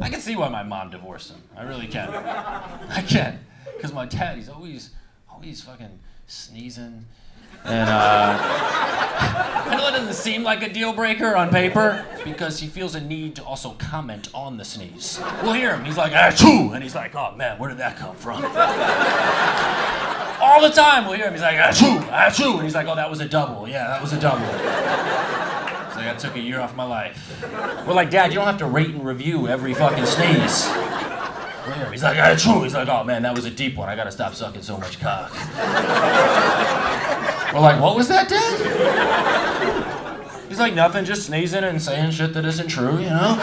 I can see why my mom divorced him. I really can. I can. Because my dad, he's always fucking sneezing. And I know it doesn't seem like a deal breaker on paper because he feels a need to also comment on the sneeze. We'll hear him. He's like, achoo! And he's like, oh man, where did that come from? All the time we'll hear him. He's like, achoo! Achoo! And he's like, oh, that was a double. Yeah, that was a double. He's like, I took a year off my life. We're like, Dad, you don't have to rate and review every fucking sneeze. We'll hear him. He's like, achoo! He's like, oh man, that was a deep one. I gotta stop sucking so much cock. We're like, what was that, Dad? He's like, nothing, just sneezing and saying shit that isn't true, you know?